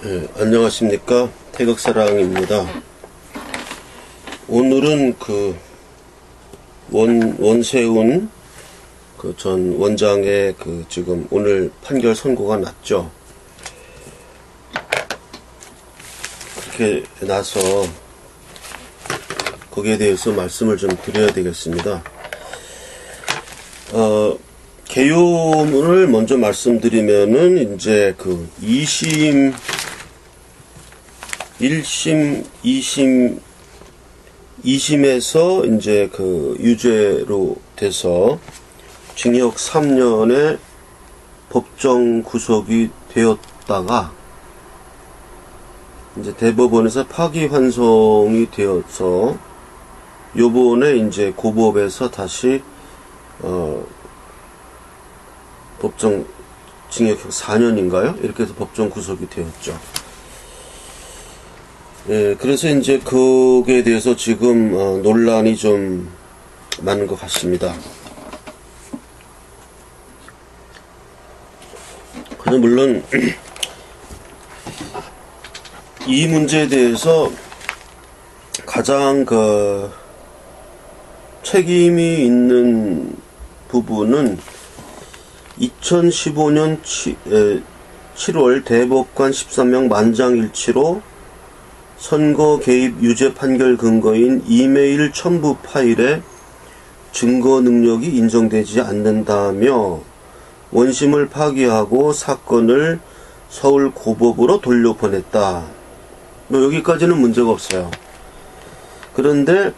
네, 안녕하십니까. 태극사랑입니다. 오늘은 원세훈 전 원장의 지금 오늘 판결 선고가 났죠. 그렇게 나서 거기에 대해서 말씀을 좀 드려야 되겠습니다. 개요문을 먼저 말씀드리면은 이제 2심, 1심, 2심, 2심에서 이제 유죄로 돼서 징역 3년의 법정 구속이 되었다가 이제 대법원에서 파기환송이 되어서 요번에 이제 고법에서 다시 법정 징역형 4년인가요? 이렇게 해서 법정 구속이 되었죠. 예, 그래서 이제 거기에 대해서 지금 논란이 좀 많은 것 같습니다. 그래서 물론 이 문제에 대해서 가장 책임이 있는 부분은 2015년 7월 대법관 13명 만장일치로 선거 개입 유죄 판결 근거인 이메일 첨부 파일에 증거 능력이 인정되지 않는다며 원심을 파기하고 사건을 서울 고법으로 돌려보냈다. 여기까지는 문제가 없어요. 그런데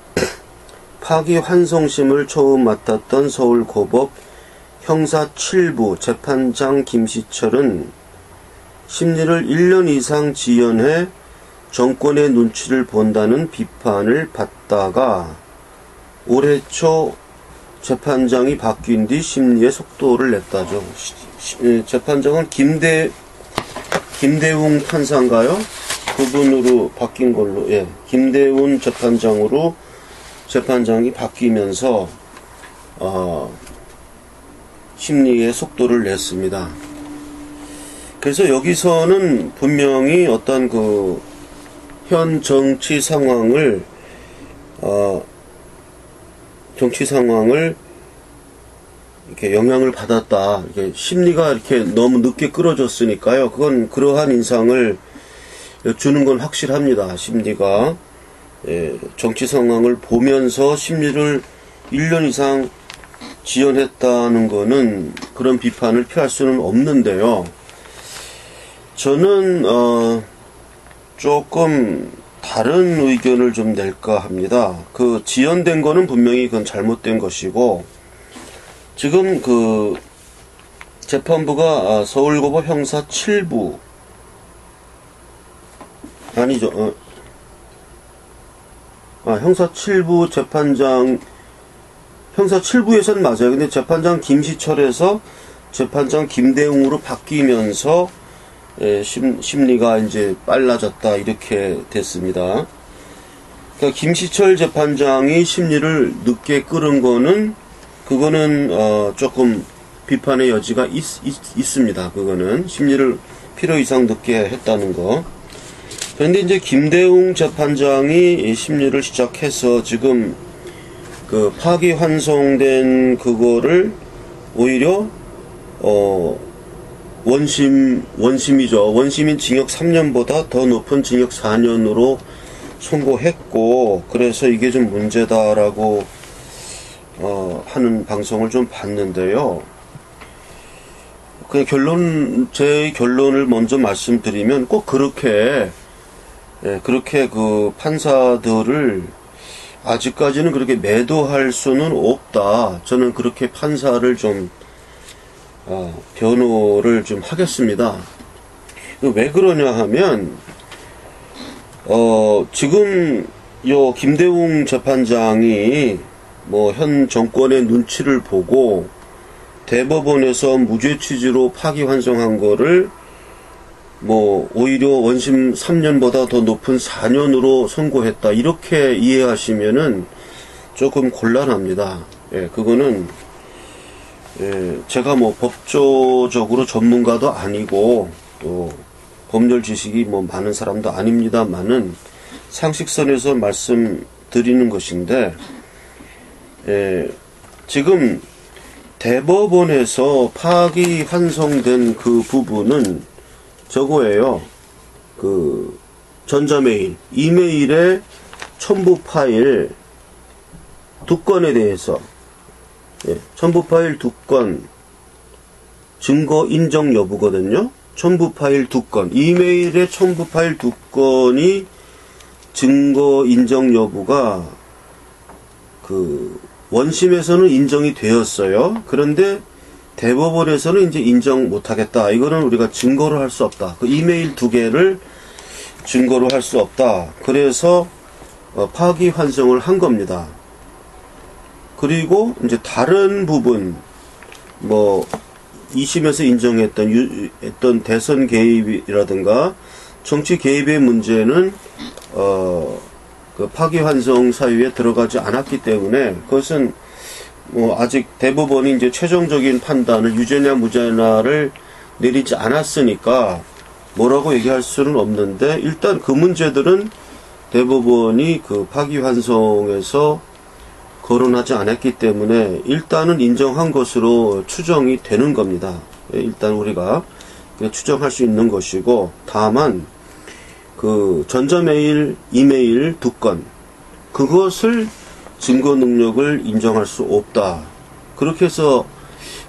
파기환송심을 처음 맡았던 서울 고법 형사 7부 재판장 김시철은 심리를 1년 이상 지연해 정권의 눈치를 본다는 비판을 받다가 올해 초 재판장이 바뀐 뒤 심리에 속도를 냈다죠. 재판장은 김대웅 판사인가요? 그분으로 바뀐 걸로, 예, 김대웅 재판장으로 재판장이 바뀌면서 심리에 속도를 냈습니다. 그래서 여기서는 분명히 어떤 현 정치 상황을 이렇게 영향을 받았다. 이렇게 심리가 이렇게 너무 늦게 끌어졌으니까요. 그건 그러한 인상을 주는 건 확실합니다. 심리가. 예, 정치 상황을 보면서 심리를 1년 이상 지연했다는 거는 그런 비판을 피할 수는 없는데요. 저는 조금 다른 의견을 좀 낼까 합니다. 지연된 거는 분명히 그건 잘못된 것이고, 지금 재판부가 서울고법 형사 7부 아니죠. 형사 7부 형사 7부에서는 맞아요. 근데 재판장 김시철에서 재판장 김대웅으로 바뀌면서 심리가 이제 빨라졌다 이렇게 됐습니다. 그러니까 김시철 재판장이 심리를 늦게 끌은 거는 그거는 조금 비판의 여지가 있습니다. 그거는 심리를 필요 이상 늦게 했다는 거. 그런데 이제 김대웅 재판장이 심리를 시작해서 지금 파기환송된 그거를 오히려 원심이죠. 원심인 징역 3년보다 더 높은 징역 4년으로 선고했고, 그래서 이게 좀 문제다라고 하는 방송을 좀 봤는데요. 제 결론을 먼저 말씀드리면 꼭 그렇게 판사들을 아직까지는 그렇게 매도할 수는 없다. 저는 그렇게 판사를 좀 변호를 좀 하겠습니다. 왜 그러냐 하면 지금 김대웅 재판장이 현 정권의 눈치를 보고 대법원에서 무죄 취지로 파기환송한 거를 오히려 원심 3년보다 더 높은 4년으로 선고했다. 이렇게 이해하시면은 조금 곤란합니다. 예, 그거는 제가 법조적으로 전문가도 아니고 또 법률 지식이 뭐 많은 사람도 아닙니다만은 상식선에서 말씀드리는 것인데, 지금 대법원에서 파기환송된 그 부분은 저거예요. 그 전자메일, 이메일의 첨부 파일 2건에 대해서, 첨부 파일 2건 증거 인정 여부거든요. 첨부 파일 2건, 이메일의 첨부 파일 2건이 증거 인정 여부가 그 원심에서는 인정이 되었어요. 그런데 대법원에서는 이제 인정 못하겠다. 이거는 우리가 증거로 할 수 없다. 그 이메일 2개를 증거로 할 수 없다. 그래서 파기환송을 한 겁니다. 그리고 이제 다른 부분, 뭐 2심에서 인정했던 대선 개입이라든가 정치 개입의 문제는 그 파기환송 사유에 들어가지 않았기 때문에 그것은 뭐 아직 대법원이 이제 최종적인 판단을 유죄냐 무죄냐를 내리지 않았으니까 뭐라고 얘기할 수는 없는데, 일단 그 문제들은 대법원이 그 파기환송에서 거론하지 않았기 때문에 일단은 인정한 것으로 추정이 되는 겁니다. 일단 우리가 추정할 수 있는 것이고, 다만 그 전자메일, 이메일 2건 그것을 증거 능력을 인정할 수 없다. 그렇게 해서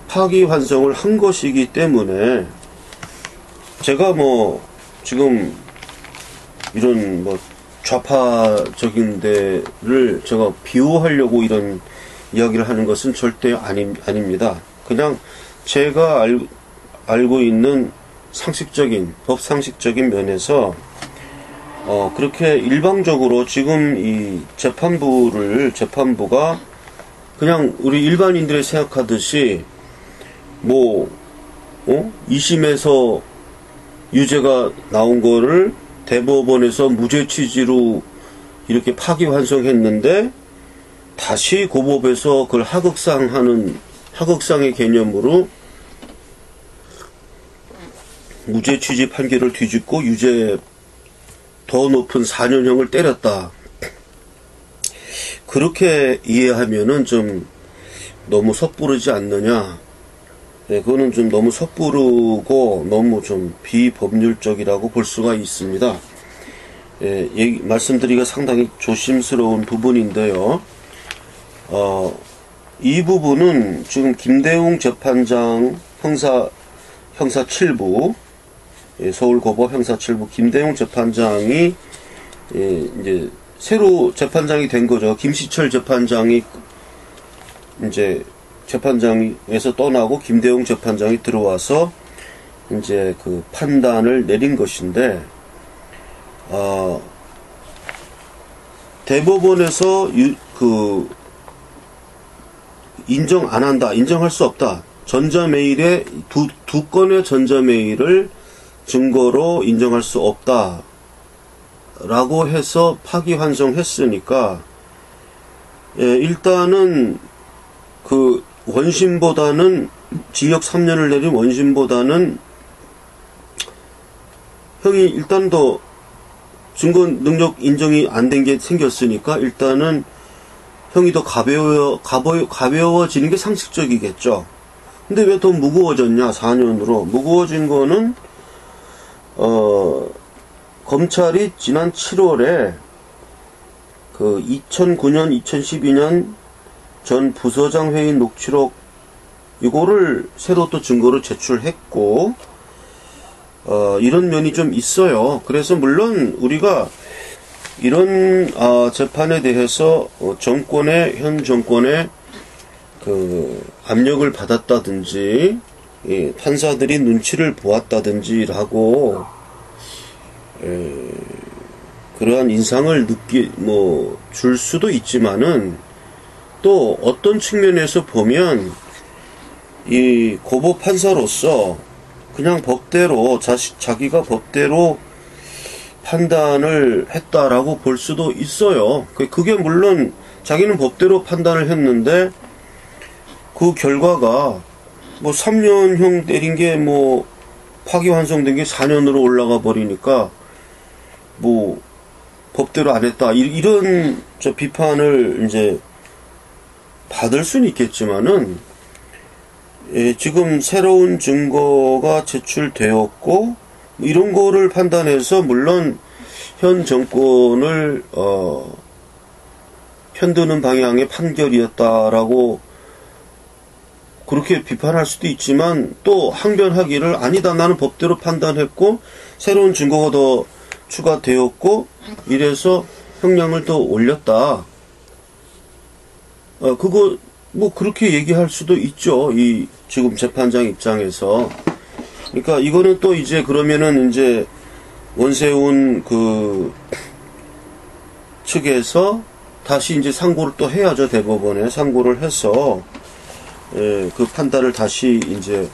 파기환송을 한 것이기 때문에 제가 뭐 지금 이런 뭐 좌파적인 데를 제가 비호하려고 이런 이야기를 하는 것은 절대 아닙니다. 그냥 제가 알고 있는 상식적인, 법상식적인 면에서 그렇게 일방적으로 지금 이 재판부가 그냥 우리 일반인들이 생각하듯이 뭐 2심에서 유죄가 나온 거를 대법원에서 무죄 취지로 이렇게 파기환송했는데 다시 고법에서 그걸 하극상의 개념으로 무죄 취지 판결을 뒤집고 유죄 더 높은 4년형을 때렸다. 그렇게 이해하면은 좀 너무 섣부르지 않느냐. 그거는 좀 너무 섣부르고 너무 좀 비법률적이라고 볼 수가 있습니다. 말씀드리기가 상당히 조심스러운 부분인데요. 이 부분은 지금 김대웅 재판장 형사 7부, 서울고법 형사 7부 김대웅 재판장이 이제 새로 재판장이 된 거죠. 김시철 재판장이 이제 재판장에서 떠나고 김대웅 재판장이 들어와서 이제 그 판단을 내린 것인데, 대법원에서 인정 안 한다, 인정할 수 없다. 전자메일에 두 건의 전자메일을 증거로 인정할 수 없다 라고 해서 파기환송했으니까, 일단은 그 원심보다는 징역 3년을 내린 원심보다는 형이 일단 더 증거 능력 인정이 안 된 게 생겼으니까 일단은 형이 더 가벼워지는 게 상식적이겠죠. 근데 왜 더 무거워졌냐? 4년으로 무거워진 거는 검찰이 지난 7월에 그 2009년 2012년 전 부서장 회의 녹취록 이거를 새로 또 증거로 제출했고, 이런 면이 좀 있어요. 그래서 물론 우리가 이런 재판에 대해서 현 정권의 그 압력을 받았다든지 판사들이 눈치를 보았다든지라고 그러한 인상을 줄 수도 있지만은, 또 어떤 측면에서 보면 이 고법 판사로서 그냥 법대로 자기가 법대로 판단을 했다라고 볼 수도 있어요. 그게 물론 자기는 법대로 판단을 했는데 그 결과가 뭐 3년형 때린 게 뭐 파기환송된 게 4년으로 올라가 버리니까 뭐 법대로 안 했다 이런 저 비판을 이제 받을 수는 있겠지만은 지금 새로운 증거가 제출되었고 이런 거를 판단해서 물론 현 정권을 편드는 방향의 판결이었다라고 그렇게 비판할 수도 있지만 또 항변하기를 아니다 나는 법대로 판단했고 새로운 증거가 더 추가되었고 이래서 형량을 더 올렸다. 그거 뭐 그렇게 얘기할 수도 있죠. 이 지금 재판장 입장에서. 그러니까 이거는 또 이제 그러면은 이제 원세훈 그 측에서 다시 이제 상고를 또 해야죠. 대법원에 상고를 해서 그 판단을 다시 이제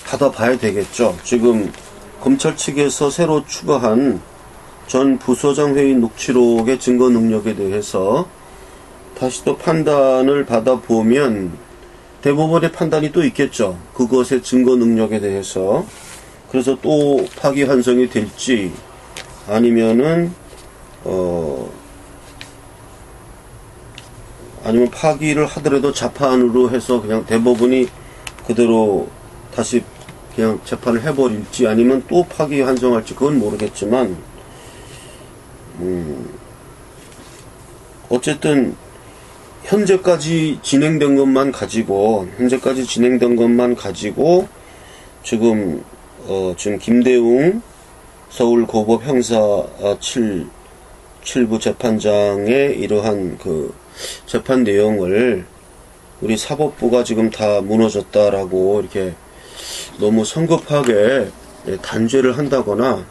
받아봐야 되겠죠. 지금 검찰 측에서 새로 추가한 전 부서장 회의 녹취록의 증거 능력에 대해서 다시 또 판단을 받아보면 대법원의 판단이 또 있겠죠. 그것의 증거 능력에 대해서. 그래서 또 파기환송이 될지 아니면은 아니면 파기를 하더라도 자판으로 해서 그냥 대법원이 그대로 다시 그냥 재판을 해버릴지 아니면 또 파기환송할지 그건 모르겠지만 어쨌든 현재까지 진행된 것만 가지고 지금 지금 김대웅 서울고법 형사 7부 재판장의 이러한 그 재판 내용을 우리 사법부가 지금 다 무너졌다라고 이렇게 너무 성급하게 단죄를 한다거나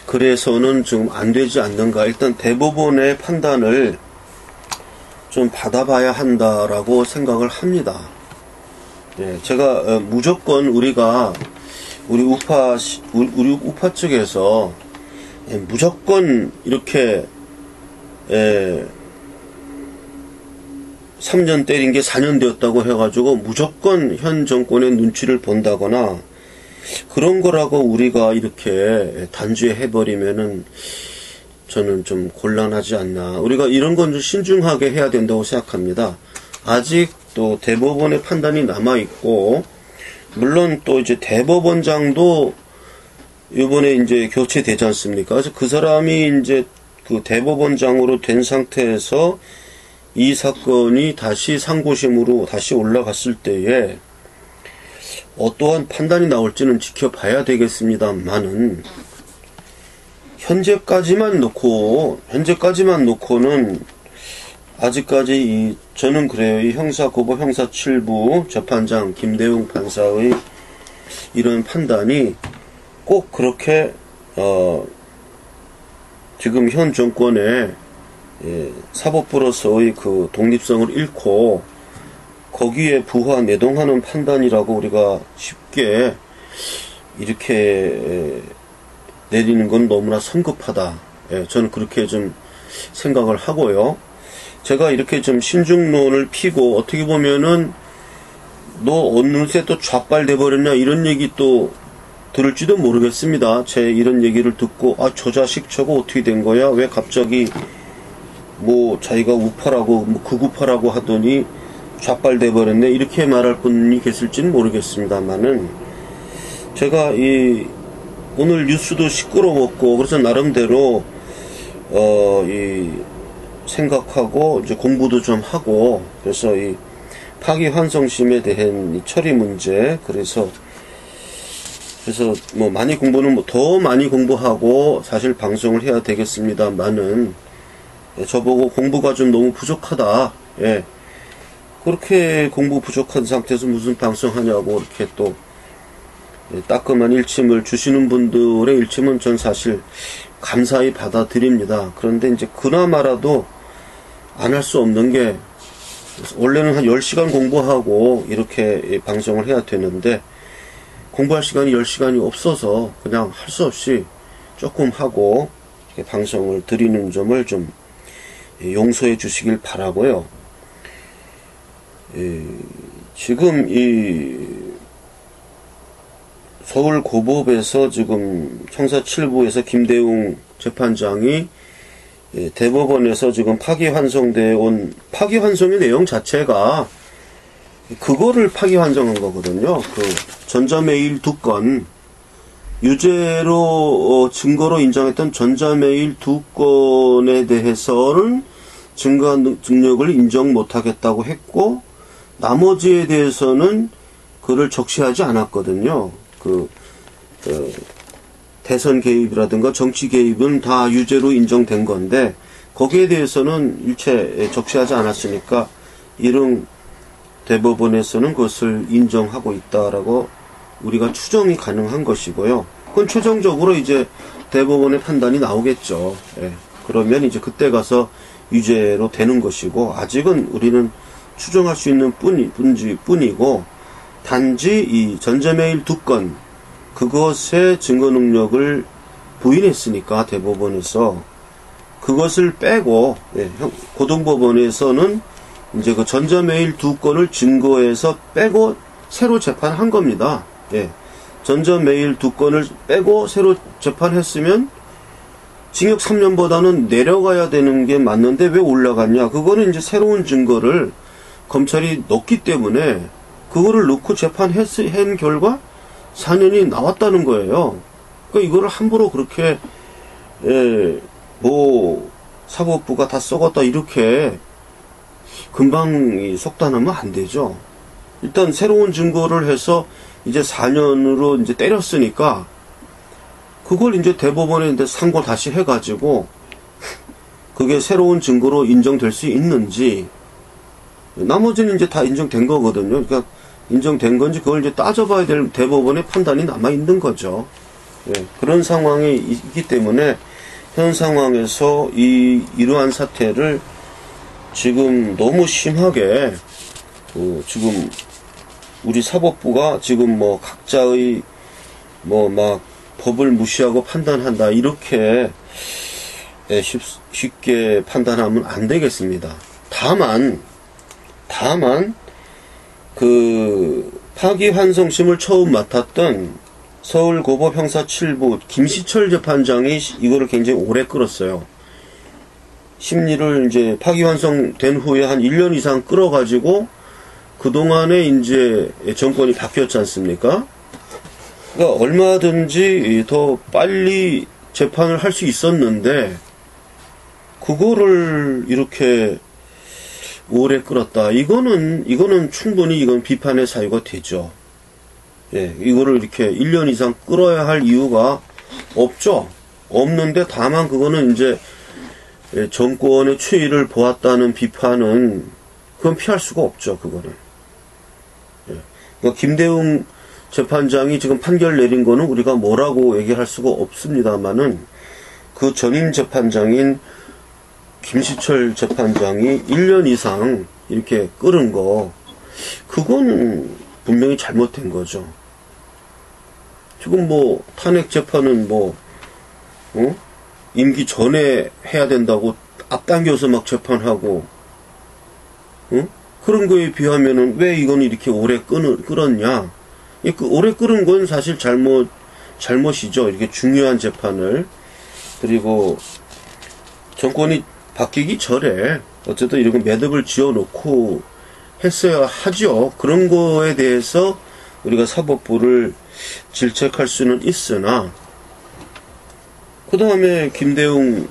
그래서는 좀 안 되지 않는가. 일단 대법원의 판단을 좀 받아봐야 한다라고 생각을 합니다. 제가 무조건 우리 우파 측에서 무조건 이렇게 3년 때린 게 4년 되었다고 해가지고 무조건 현 정권의 눈치를 본다거나 그런 거라고 우리가 이렇게 단죄해버리면은 저는 좀 곤란하지 않나. 우리가 이런 건 좀 신중하게 해야 된다고 생각합니다. 아직 또 대법원의 판단이 남아있고, 물론 또 이제 대법원장도 이번에 이제 교체되지 않습니까? 그래서 그 사람이 이제 그 대법원장으로 된 상태에서 이 사건이 다시 상고심으로 다시 올라갔을 때에 어떠한 판단이 나올지는 지켜봐야 되겠습니다만은 현재까지만 놓고는 아직까지 저는 그래요. 이 고법 형사 7부 재판장 김대웅 판사의 이런 판단이 꼭 그렇게 지금 현 정권의 사법부로서의 그 독립성을 잃고 거기에 부하 내동하는 판단이라고 우리가 쉽게 이렇게 내리는 건 너무나 성급하다. 저는 그렇게 좀 생각을 하고요. 제가 이렇게 좀 신중론을 피고 어떻게 보면은 너 어느새 또 좌빨돼 버렸냐 이런 얘기 또 들을지도 모르겠습니다. 제 이런 얘기를 듣고 저 자식 저거 어떻게 된 거야? 왜 갑자기 뭐 자기가 우파라고 뭐 극우파라고 하더니 좌빨돼 버렸네 이렇게 말할 분이 계실지는 모르겠습니다만은 제가 오늘 뉴스도 시끄러웠고 그래서 나름대로 생각하고 이제 공부도 좀 하고 그래서 이 파기환송심에 대한 이 처리 문제 그래서 뭐 많이 공부는 더 많이 공부하고 사실 방송을 해야 되겠습니다만은 저보고 공부가 좀 너무 부족하다. 그렇게 공부 부족한 상태에서 무슨 방송하냐고 이렇게 또 따끔한 일침을 주시는 분들의 일침은 전 사실 감사히 받아들입니다. 그런데 이제 그나마라도 안 할 수 없는 게 원래는 한 10시간 공부하고 이렇게 방송을 해야 되는데 공부할 시간이 10시간이 없어서 그냥 할 수 없이 조금 하고 방송을 드리는 점을 좀 용서해 주시길 바라고요. 지금 서울고법에서 지금 형사 7부에서 김대웅 재판장이 대법원에서 지금 파기환송되어 온 파기환송의 내용 자체가 그거를 파기환송한 거거든요. 그 전자메일 2건 유죄로 증거로 인정했던 전자메일 2건에 대해서는 증거 능력을 인정 못하겠다고 했고 나머지에 대해서는 그를 적시하지 않았거든요. 대선 개입이라든가 정치 개입은 다 유죄로 인정된 건데 거기에 대해서는 일체 적시하지 않았으니까 이릉 대법원에서는 그것을 인정하고 있다라고 우리가 추정이 가능한 것이고요. 그건 최종적으로 이제 대법원의 판단이 나오겠죠. 예. 그러면 이제 그때 가서 유죄로 되는 것이고 아직은 우리는 추정할 수 있는 뿐이고 단지 이 전자메일 2건 그것의 증거 능력을 부인했으니까 대법원에서 그것을 빼고 고등법원에서는 이제 그 전자메일 2건을 증거해서 빼고 새로 재판한 겁니다. 예. 전자메일 2건을 빼고 새로 재판했으면 징역 3년보다는 내려가야 되는 게 맞는데 왜 올라갔냐? 그거는 이제 새로운 증거를 검찰이 넣기 때문에 그거를 넣고 재판한 결과 4년이 나왔다는 거예요. 그러니까 이거를 함부로 그렇게 사법부가 다 썩었다 이렇게 금방 속단하면 안 되죠. 일단 새로운 증거를 해서 이제 4년으로 이제 때렸으니까 그걸 이제 대법원에 이제 상고 다시 해가지고 그게 새로운 증거로 인정될 수 있는지 나머지는 이제 다 인정된 거거든요. 그러니까 인정된 건지 그걸 이제 따져봐야 될 대법원의 판단이 남아 있는 거죠. 예, 그런 상황이 있기 때문에 현 상황에서 이러한 사태를 지금 너무 심하게 지금 우리 사법부가 지금 뭐 각자의 막 법을 무시하고 판단한다 이렇게 쉽게 판단하면 안 되겠습니다. 다만 그 파기환송심을 처음 맡았던 서울고법 형사 7부 김시철 재판장이 이거를 굉장히 오래 끌었어요. 심리를 이제 파기환송된 후에 한 1년 이상 끌어가지고 그동안에 이제 정권이 바뀌었지 않습니까? 그러니까 얼마든지 더 빨리 재판을 할 수 있었는데 그거를 이렇게 오래 끌었다. 이거는 충분히 이건 비판의 사유가 되죠. 예, 이거를 이렇게 1년 이상 끌어야 할 이유가 없죠. 없는데 다만 그거는 이제 정권의 추이를 보았다는 비판은 그건 피할 수가 없죠. 그거는. 예. 그러니까 김대웅 재판장이 지금 판결 내린 거는 우리가 뭐라고 얘기할 수가 없습니다만은 그 전임 재판장인 김시철 재판장이 1년 이상 이렇게 끌은 거 그건 분명히 잘못된 거죠. 지금 뭐 탄핵 재판은 임기 전에 해야 된다고 앞당겨서 막 재판하고 그런 거에 비하면은 왜 이건 이렇게 오래 끌었냐? 오래 끌은 건 사실 잘못이죠. 이렇게 중요한 재판을. 그리고 정권이 바뀌기 전에 어쨌든 이런 매듭을 지어놓고 했어야 하죠. 그런 거에 대해서 우리가 사법부를 질책할 수는 있으나 그 다음에 김대웅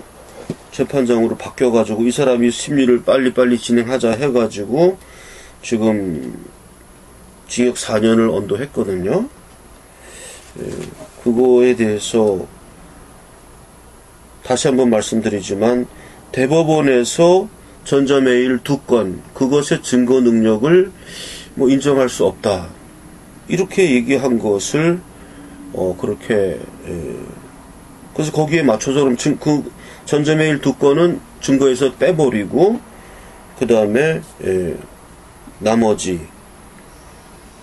재판장으로 바뀌어가지고 이 사람이 심리를 빨리빨리 진행하자 해가지고 지금 징역 4년을 언도했거든요. 그거에 대해서 다시 한번 말씀드리지만 대법원에서 전자메일 2건 그것의 증거 능력을 인정할 수 없다 이렇게 얘기한 것을 그렇게 그래서 거기에 맞춰서 그럼 그 전자메일 2건은 증거에서 빼버리고 그 다음에 나머지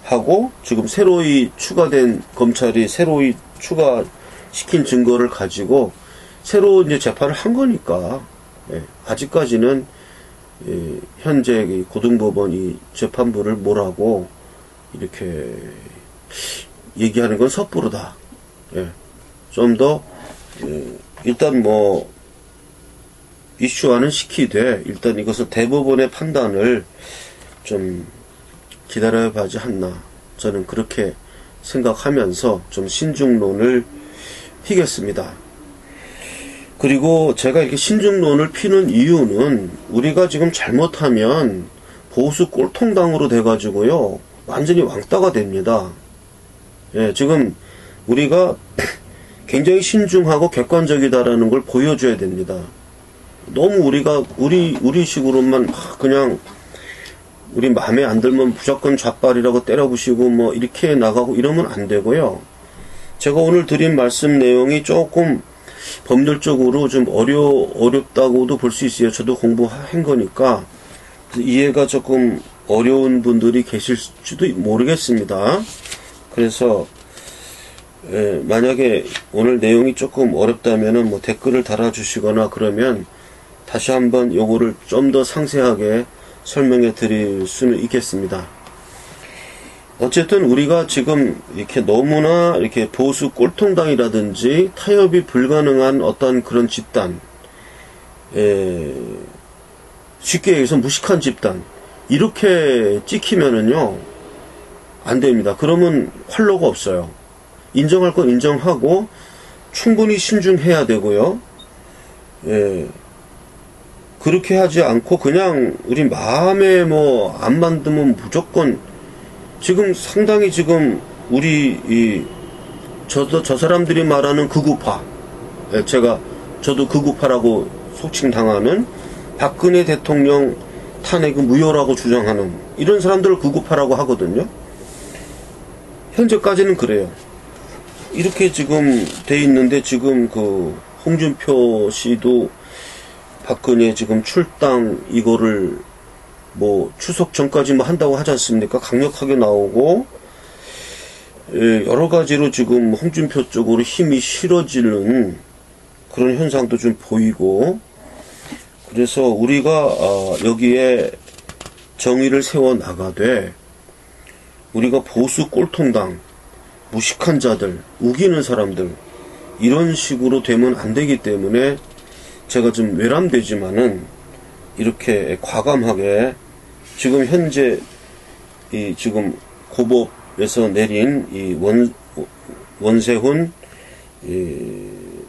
하고 지금 새로이 추가된 검찰이 새로이 추가시킨 증거를 가지고 새로 이제 재판을 한 거니까 아직까지는 현재 고등법원 이 재판부를 뭐라고 이렇게 얘기하는 건 섣부르다. 예. 좀 더 일단 뭐 이슈화는 시키되 일단 이것을 대법원의 판단을 좀 기다려봐야지 않나, 저는 그렇게 생각하면서 좀 신중론을 피겠습니다. 그리고 제가 이렇게 신중론을 피는 이유는 우리가 지금 잘못하면 보수 꼴통당으로 돼가지고요 완전히 왕따가 됩니다. 예, 지금 우리가 굉장히 신중하고 객관적이다라는 걸 보여줘야 됩니다. 너무 우리가 우리 식으로만 그냥 우리 마음에 안 들면 무조건 좌빨이라고 때려부시고 뭐 이렇게 나가고 이러면 안 되고요. 제가 오늘 드린 말씀 내용이 조금 법률적으로 좀 어렵다고도 볼 수 있어요. 저도 공부한 거니까 이해가 조금 어려운 분들이 계실지도 모르겠습니다. 그래서 만약에 오늘 내용이 조금 어렵다면은 뭐 댓글을 달아주시거나 그러면 다시 한번 요거를 좀 더 상세하게 설명해 드릴 수는 있겠습니다. 어쨌든 우리가 지금 이렇게 너무나 이렇게 보수 꼴통당이라든지 타협이 불가능한 어떤 그런 집단, 쉽게 얘기해서 무식한 집단, 이렇게 찍히면은요 안 됩니다. 그러면 활로가 없어요. 인정할 건 인정하고 충분히 신중해야 되고요. 그렇게 하지 않고 그냥 우리 마음에 뭐 안 만들면 무조건, 지금 상당히 지금 우리 저 사람들이 말하는 극우파, 저도 극우파라고 속칭당하는 박근혜 대통령 탄핵은 무효라고 주장하는 이런 사람들을 극우파라고 하거든요. 현재까지는 그래요. 이렇게 지금 돼 있는데 지금 그 홍준표 씨도 박근혜 지금 출당 이거를 뭐 추석 전까지 뭐 한다고 하지 않습니까? 강력하게 나오고 여러 가지로 지금 홍준표 쪽으로 힘이 실어지는 그런 현상도 좀 보이고, 그래서 우리가 여기에 정의를 세워 나가되 우리가 보수 꼴통당, 무식한 자들, 우기는 사람들 이런 식으로 되면 안 되기 때문에 제가 좀 외람되지만은 이렇게 과감하게 지금 현재 지금 고법에서 내린 이 원세훈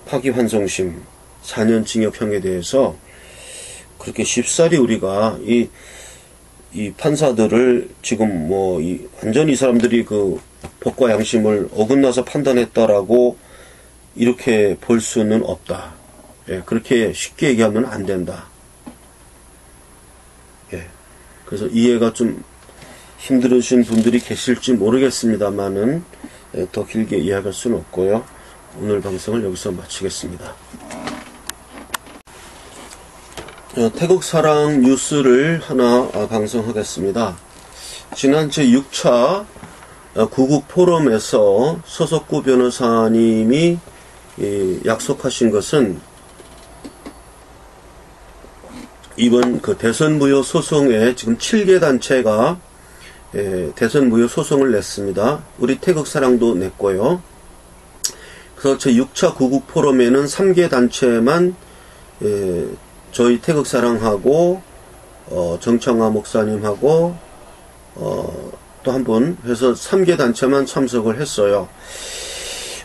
파기환송심 4년 징역형에 대해서 그렇게 쉽사리 우리가 이 판사들을 지금 뭐 완전히 이 사람들이 그 법과 양심을 어긋나서 판단했다라고 이렇게 볼 수는 없다. 그렇게 쉽게 얘기하면 안 된다. 그래서 이해가 좀 힘들으신 분들이 계실지 모르겠습니다만은 더 길게 이야기할 수는 없고요. 오늘 방송을 여기서 마치겠습니다. 태극사랑 뉴스를 하나 방송하겠습니다. 지난 제6차 구국 포럼에서 서석구 변호사님이 약속하신 것은 이번 그 대선 무효 소송에 지금 7개 단체가 대선 무효 소송을 냈습니다. 우리 태극사랑도 냈고요. 그래서 제6차 구국 포럼에는 3개 단체만 저희 태극사랑하고 정창화 목사님하고 또 한 분 해서 3개 단체만 참석을 했어요.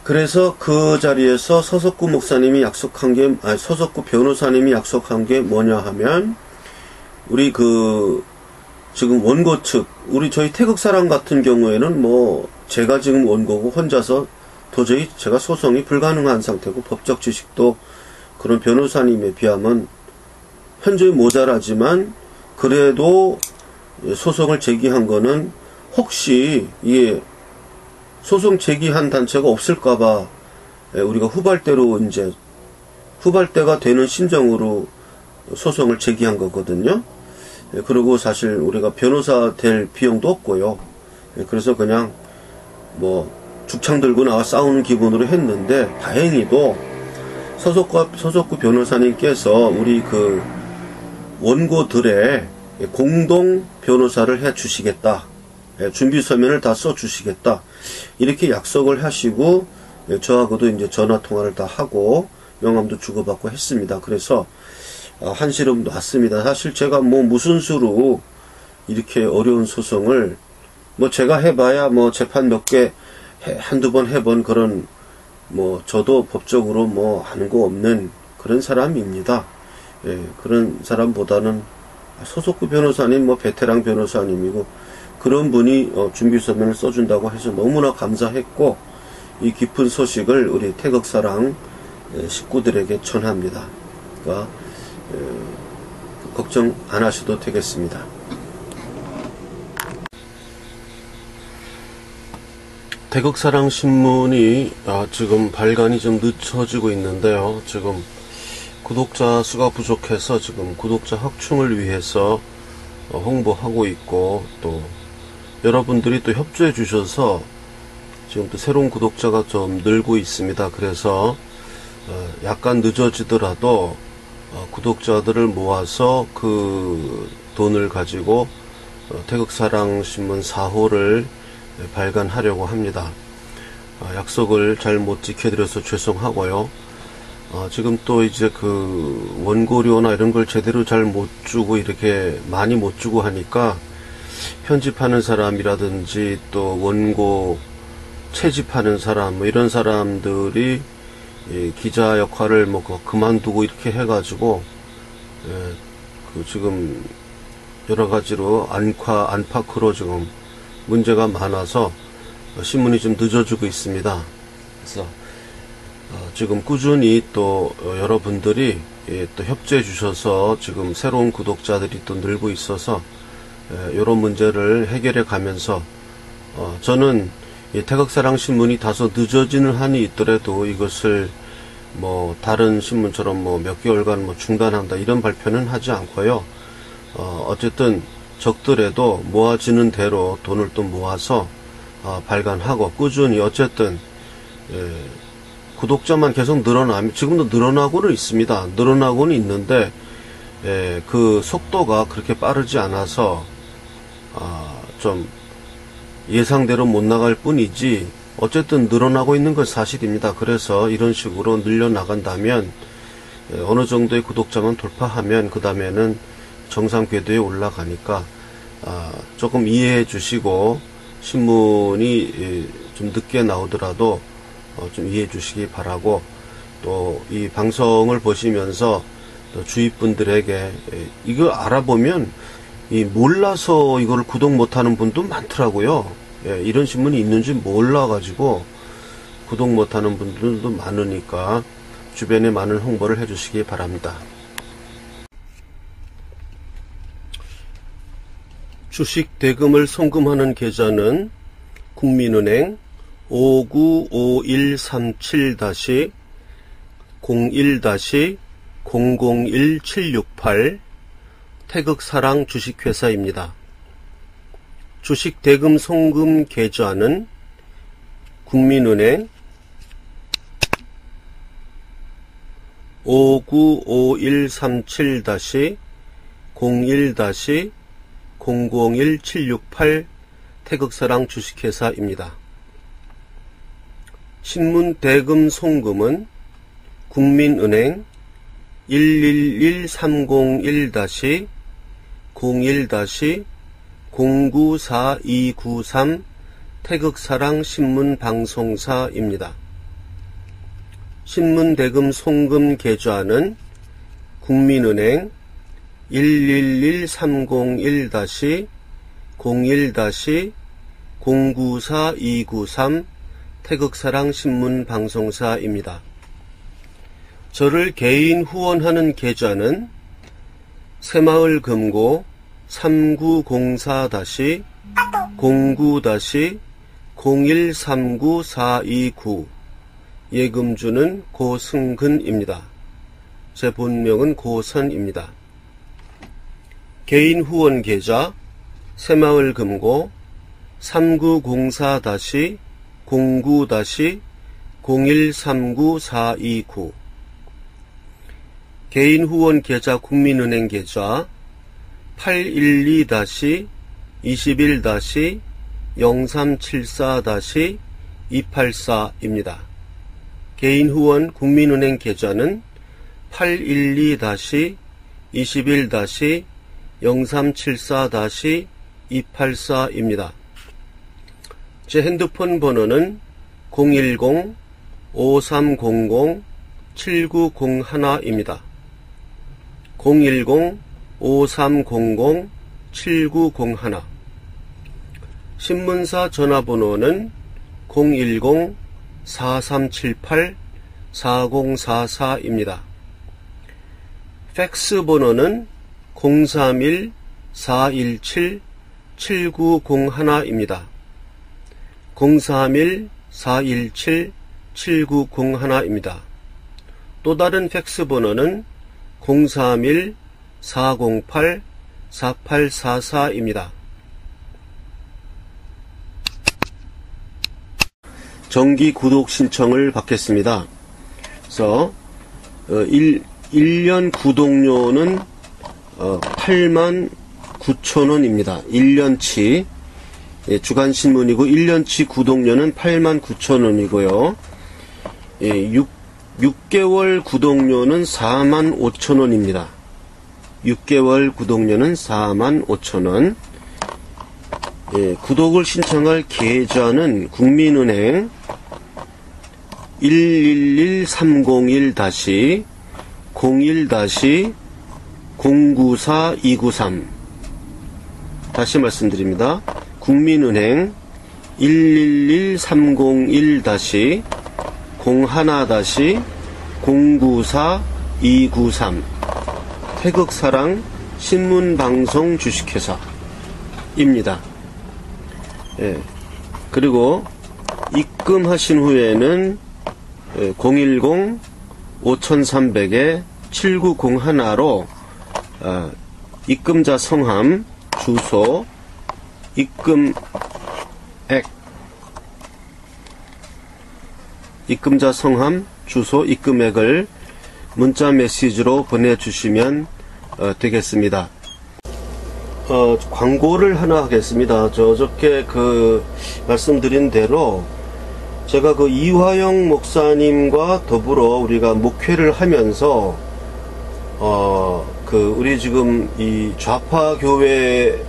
그래서 그 자리에서 서석구 목사님이 약속한 게, 서석구 변호사님이 약속한 게 뭐냐 하면, 우리 지금 원고 측, 저희 태극사랑 같은 경우에는 뭐, 제가 지금 원고고 혼자서 도저히 제가 소송이 불가능한 상태고, 법적 지식도 그런 변호사님에 비하면 현저히 모자라지만, 그래도 소송을 제기한 거는 혹시, 소송 제기한 단체가 없을까봐 우리가 후발대가 되는 심정으로 소송을 제기한 거거든요. 그리고 사실 우리가 변호사 될 비용도 없고요. 그래서 그냥 뭐 죽창 들고 나와 싸우는 기분으로 했는데, 다행히도 서석구 변호사님께서 우리 그 원고들의 공동 변호사를 해 주시겠다. 준비 서면을 다 써주시겠다. 이렇게 약속을 하시고, 저하고도 이제 전화 통화를 다 하고, 명함도 주고받고 했습니다. 그래서, 한시름 놨습니다. 사실 제가 뭐 무슨 수로 이렇게 어려운 소송을, 뭐 제가 해봐야 뭐 재판 몇 개, 한두 번 해본 그런, 뭐 저도 법적으로 뭐 아는 거 없는 그런 사람입니다. 그런 사람보다는 소속구 변호사님, 뭐 베테랑 변호사님이고, 그런 분이 준비서면을 써준다고 해서 너무나 감사했고, 이 기쁜 소식을 우리 태극사랑 식구들에게 전합니다. 그러니까 걱정 안 하셔도 되겠습니다. 태극사랑 신문이 지금 발간이 좀 늦춰지고 있는데요. 지금 구독자 수가 부족해서 지금 구독자 확충을 위해서 홍보하고 있고, 또 여러분들이 또 협조해 주셔서 지금 또 새로운 구독자가 좀 늘고 있습니다. 그래서 약간 늦어지더라도 구독자들을 모아서 그 돈을 가지고 태극사랑 신문 4호를 발간하려고 합니다. 약속을 잘 못 지켜드려서 죄송하고요. 지금 또 이제 그 원고료나 이런 걸 제대로 잘 못 주고, 이렇게 많이 못 주고 하니까 편집하는 사람이라든지 또 원고 채집하는 사람, 뭐 이런 사람들이 기자 역할을 뭐 그만두고 이렇게 해가지고 그 지금 여러 가지로 안팎으로 지금 문제가 많아서 신문이 좀 늦어지고 있습니다. 그래서 지금 꾸준히 또 여러분들이 또 협조해 주셔서 지금 새로운 구독자들이 또 늘고 있어서 이런 문제를 해결해 가면서 저는 이 태극사랑 신문이 다소 늦어지는 한이 있더라도 이것을 뭐 다른 신문처럼 뭐 몇 개월간 뭐 중단한다 이런 발표는 하지 않고요. 어쨌든 적더라도 모아지는 대로 돈을 또 모아서 발간하고 꾸준히 어쨌든 구독자만 계속 늘어나면, 지금도 늘어나고는 있습니다. 늘어나고는 있는데 그 속도가 그렇게 빠르지 않아서 좀 예상대로 못 나갈 뿐이지 어쨌든 늘어나고 있는 건 사실입니다. 그래서 이런 식으로 늘려나간다면 어느 정도의 구독자만 돌파하면 그 다음에는 정상 궤도에 올라가니까 조금 이해해 주시고, 신문이 좀 늦게 나오더라도 좀 이해해 주시기 바라고, 또 이 방송을 보시면서 또 주위 분들에게 이거 알아보면 몰라서 이걸 구독 못하는 분도 많더라고요. 이런 신문이 있는지 몰라가지고 구독 못하는 분들도 많으니까 주변에 많은 홍보를 해주시기 바랍니다. 주식 대금을 송금하는 계좌는 국민은행 595137-01-001768 태극사랑 주식회사입니다. 주식 대금 송금 계좌는 국민은행 595137-01-001768 태극사랑 주식회사입니다. 신문 대금 송금은 국민은행 111-301-01-094293 태극사랑 신문방송사입니다. 신문대금 송금 계좌는 국민은행 111-301-01-094293 태극사랑 신문방송사입니다. 저를 개인 후원하는 계좌는 새마을금고 3904-09-0139-429 예금주는 고승근입니다. 제 본명은 고선입니다. 개인 후원 계좌 새마을금고 3904-09-0139-429 개인 후원 계좌 국민은행 계좌 812-21-01-01 0374-284입니다. 개인 후원 국민은행 계좌는 812-21-0374-284입니다. 제 핸드폰 번호는 010-5300-7901입니다. 010-5300-7901. 신문사 전화번호는 010-4378-4044입니다. 팩스 번호는 031-417-7901입니다. 031-417-7901입니다. 또 다른 팩스 번호는 031-408-4844입니다. 정기 구독 신청을 받겠습니다. 그래서 1년 구독료는 89,000원입니다. 1년치 주간신문이고 1년치 구독료는 89,000원이고요. 6개월 구독료는 45,000원입니다. 6개월 구독료는 45,000원. 구독을 신청할 계좌는 국민은행 1130-01-094-293 다시 말씀드립니다. 국민은행 1130-01-094-293 태극사랑 신문방송 주식회사입니다. 그리고 입금하신 후에는 010-5300-7901로 입금자 성함, 주소, 입금자 성함, 주소, 입금액을 문자 메시지로 보내주시면 되겠습니다. 광고를 하나 하겠습니다. 어저께 말씀드린 대로 제가 이화영 목사님과 더불어 우리가 목회를 하면서 우리 지금 이 좌파 교회를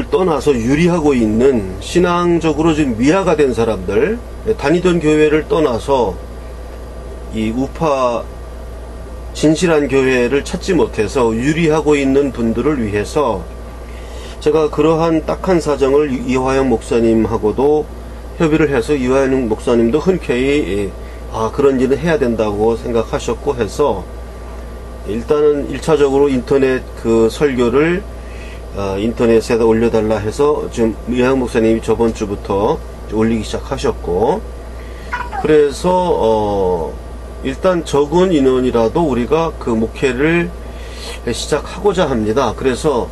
떠나서 유리하고 있는 신앙적으로 지금 미화가 된 사람들, 다니던 교회를 떠나서 이 우파 진실한 교회를 찾지 못해서 유리하고 있는 분들을 위해서 제가 그러한 딱한 사정을 이화영 목사님하고도 협의를 해서 이화영 목사님도 흔쾌히 그런 일은 해야 된다고 생각하셨고 해서 일단은 1차적으로 인터넷 설교를 인터넷에다 올려달라 해서 지금 이화영 목사님이 저번 주부터 올리기 시작하셨고, 그래서 일단 적은 인원이라도 우리가 목회를 시작하고자 합니다. 그래서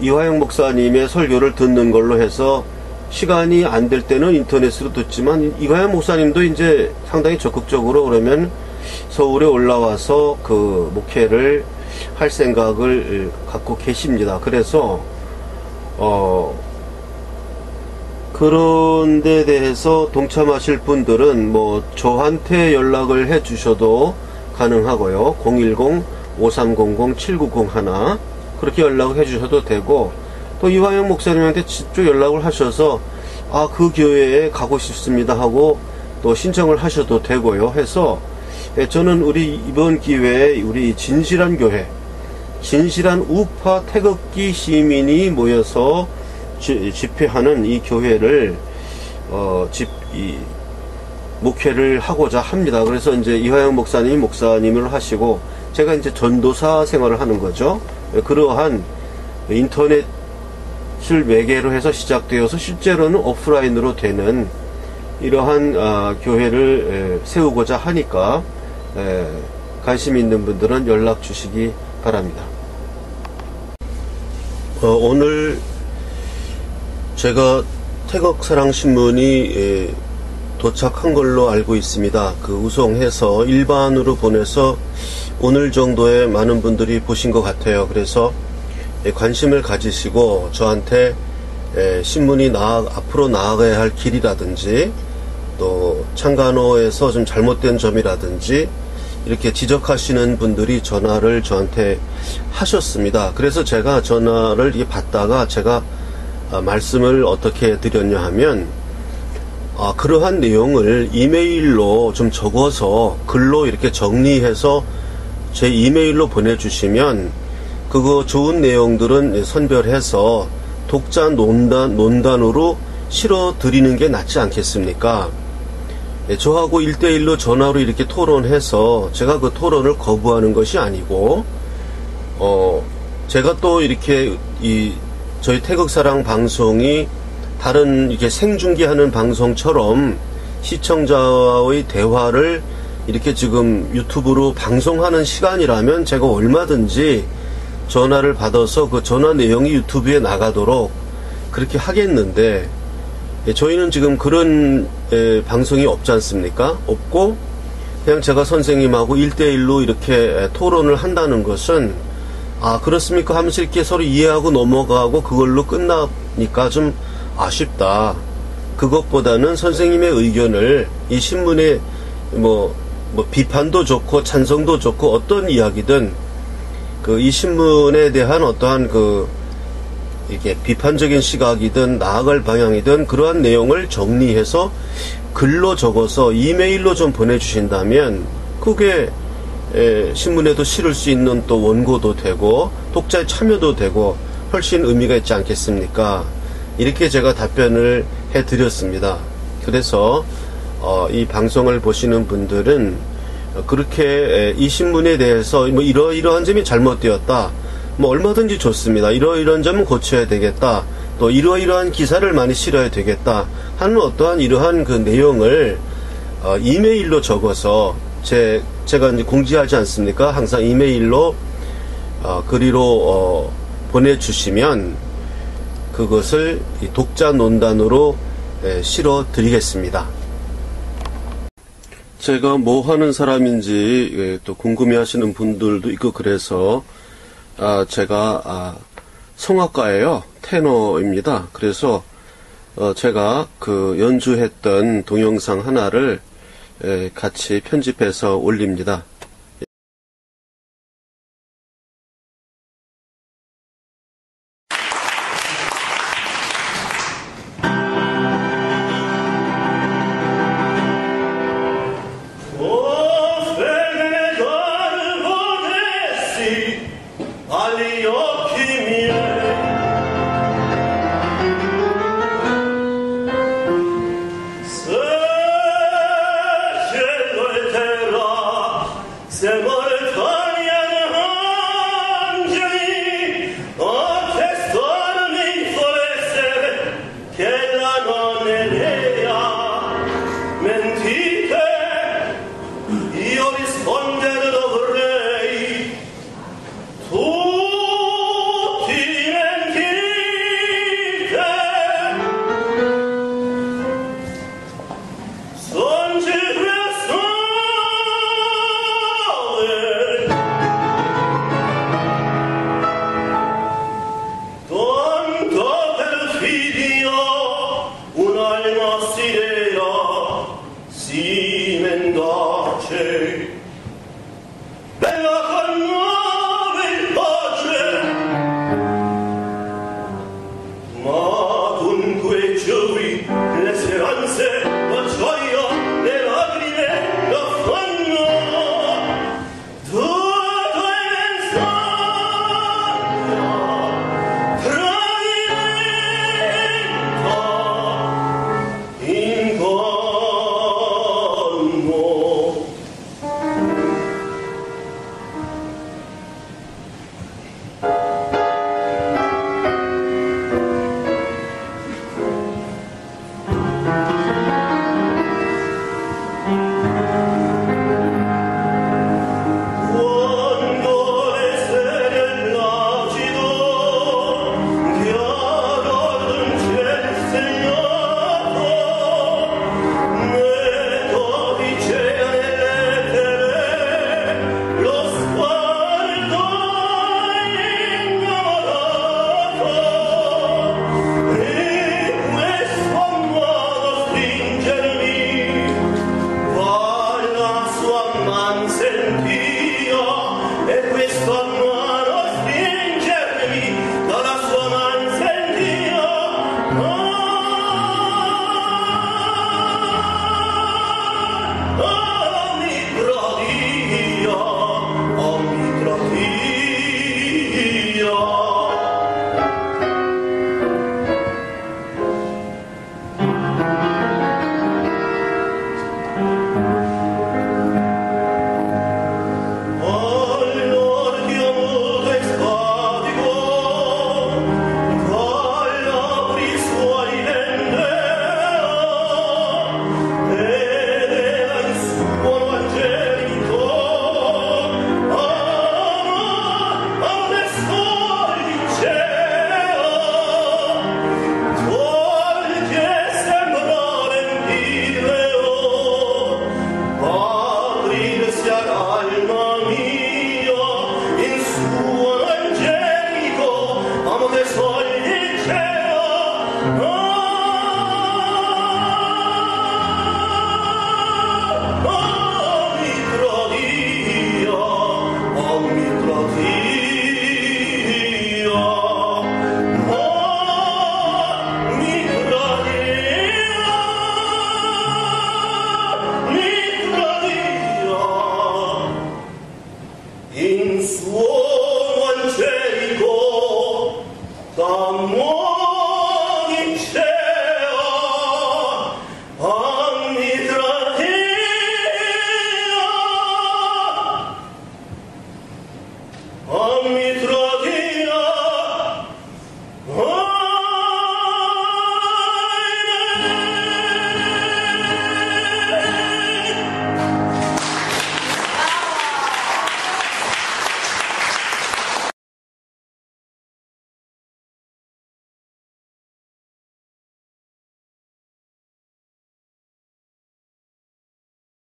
이화영 목사님의 설교를 듣는 걸로 해서 시간이 안 될 때는 인터넷으로 듣지만, 이화영 목사님도 이제 상당히 적극적으로 그러면 서울에 올라와서 목회를 할 생각을 갖고 계십니다. 그래서 그런 데 대해서 동참하실 분들은 저한테 연락을 해 주셔도 가능하고요. 010-5300-7901 그렇게 연락을 해 주셔도 되고, 또 이화영 목사님한테 직접 연락을 하셔서 그 교회에 가고 싶습니다 하고 또 신청을 하셔도 되고요. 해서 저는 이번 기회에 우리 진실한 교회, 진실한 우파 태극기 시민이 모여서 집회하는 이 교회를 목회를 하고자 합니다. 그래서 이제 이화영 목사님이 목사님을 하시고 제가 이제 전도사 생활을 하는 거죠. 그러한 인터넷을 매개로 해서 시작되어서 실제로는 오프라인으로 되는 이러한 교회를 세우고자 하니까 관심 있는 분들은 연락 주시기 바랍니다. 오늘 제가 태극사랑신문이 도착한 걸로 알고 있습니다. 우송해서 일반으로 보내서 오늘 정도에 많은 분들이 보신 것 같아요. 그래서 관심을 가지시고 저한테 신문이 앞으로 나아가야 할 길이라든지 또 창간호에서 좀 잘못된 점이라든지 이렇게 지적하시는 분들이 전화를 저한테 하셨습니다. 그래서 제가 전화를 받다가 제가 말씀을 어떻게 드렸냐 하면, 그러한 내용을 이메일로 좀 적어서 글로 이렇게 정리해서 제 이메일로 보내주시면 그거 좋은 내용들은 선별해서 독자 논단으로 실어드리는 게 낫지 않겠습니까? 저하고 1대1로 전화로 이렇게 토론해서 제가 그 토론을 거부하는 것이 아니고, 제가 또 이렇게 저희 태극사랑 방송이 다른 이렇게 생중계하는 방송처럼 시청자와의 대화를 이렇게 지금 유튜브로 방송하는 시간이라면 제가 얼마든지 전화를 받아서 그 전화 내용이 유튜브에 나가도록 그렇게 하겠는데, 저희는 지금 그런 방송이 없지 않습니까? 없고 그냥 제가 선생님하고 1대1로 이렇게 토론을 한다는 것은 그렇습니까 하면서 이렇게 서로 이해하고 넘어가고 그걸로 끝나니까 좀 아쉽다. 그것보다는 선생님의 의견을 이 신문에 뭐 비판도 좋고 찬성도 좋고 어떤 이야기든 이 신문에 대한 어떠한 이게 비판적인 시각이든 나아갈 방향이든 그러한 내용을 정리해서 글로 적어서 이메일로 좀 보내주신다면 그게 신문에도 실을 수 있는 또 원고도 되고 독자의 참여도 되고 훨씬 의미가 있지 않겠습니까? 이렇게 제가 답변을 해드렸습니다. 그래서 이 방송을 보시는 분들은 그렇게 이 신문에 대해서 이러이러한 점이 잘못되었다, 얼마든지 좋습니다. 이러이러한 점은 고쳐야 되겠다, 또 이러이러한 기사를 많이 실어야 되겠다 하는 어떠한 이러한 그 내용을 이메일로 적어서 제가 이제 공지하지 않습니까? 항상 이메일로 글로 보내주시면 그것을 독자 논단으로 실어 드리겠습니다. 제가 뭐 하는 사람인지 또 궁금해 하시는 분들도 있고 그래서 제가 성악가예요. 테너입니다. 그래서 제가 그 연주했던 동영상 하나를 같이 편집해서 올립니다. Simen da